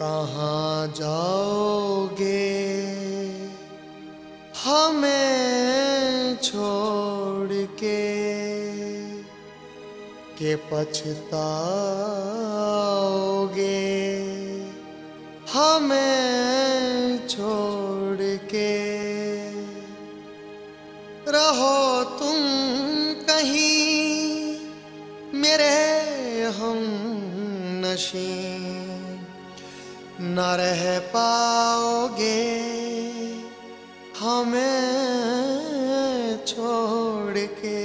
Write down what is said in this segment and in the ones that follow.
कहाँ जाओगे हमें छोड़ के पछताओगे हमें छोड़ के। रहो तुम कहीं मेरे हम नशी, न रह पाओगे हमें छोड़ के।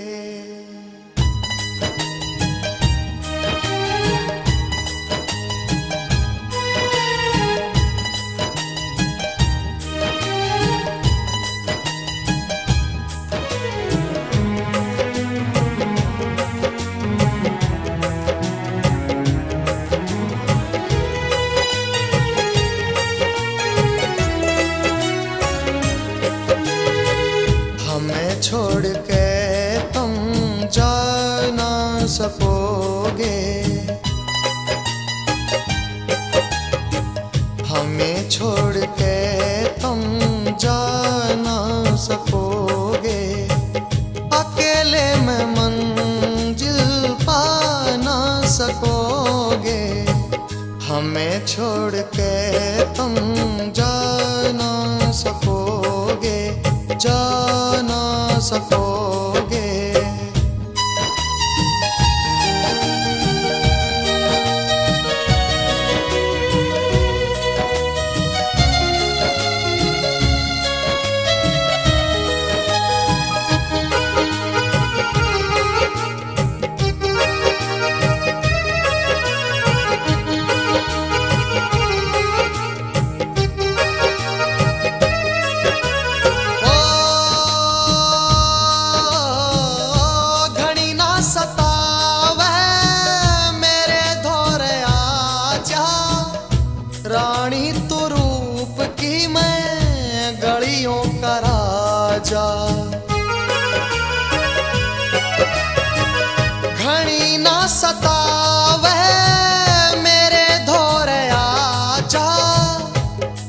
हमें छोड़ के तुम जा ना सकोगे, हमें छोड़ के तुम जा ना सकोगे। अकेले में मंजिल पा ना सकोगे, हमें छोड़ के तुम जा ना सकोगे, जा ना सकोगे। रानी तो रूप की मैं गलियों का राजा, घड़ी ना सतावे मेरे धोरे आजा।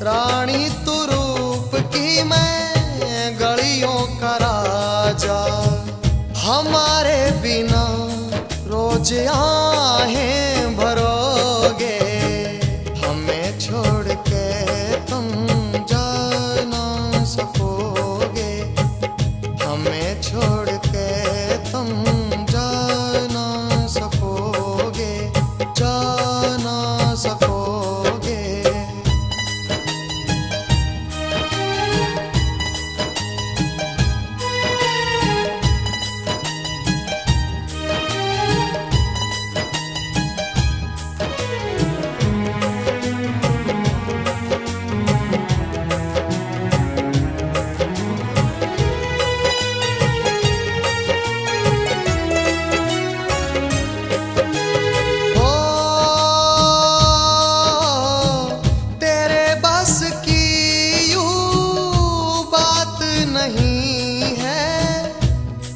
रानी तो रूप की मैं गलियों का राजा, हमारे बिना रोज आहें भरोगे, हमें छोड़ के तुम जा ना सकोगे, हमें छोड़ के तुम जा ना सकोगे, जा ना सकोगे।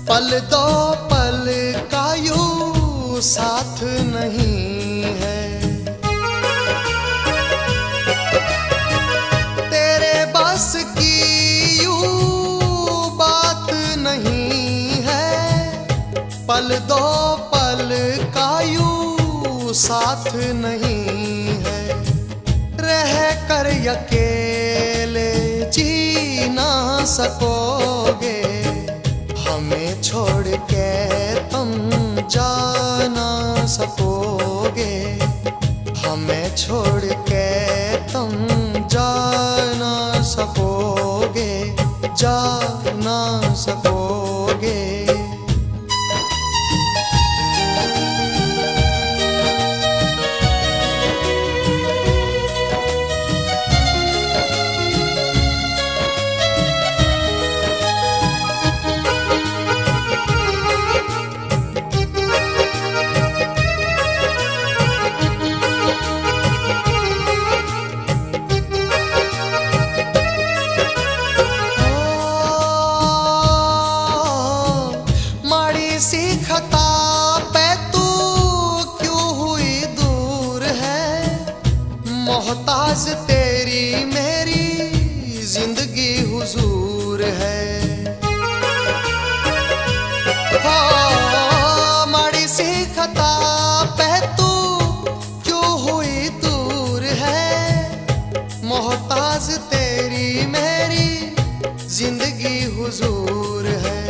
पल दो पल का यूं साथ नहीं है, तेरे बस की यूं बात नहीं है। पल दो पल का यूं साथ नहीं है, रह कर अकेले जी ना सकोगे, हमें छोड़ के तुम जा ना सकोगे, हमें छोड़ के तुम जा ना सकोगे, जा ना सकोगे। मोहताज तेरी मेरी जिंदगी हुजूर है। हाँ, माड़ी सी खता पे तू क्यों हुई दूर है, मोहताज तेरी मेरी जिंदगी हुजूर है।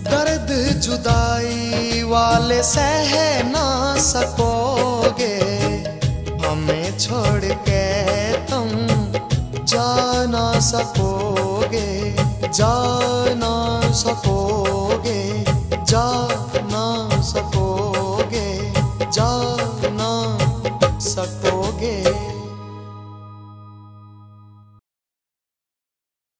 दर्द जुदाई वाले सह ना सकोगे, हमें छोड़ के तुम जा ना सकोगे, जा ना सकोगे, जा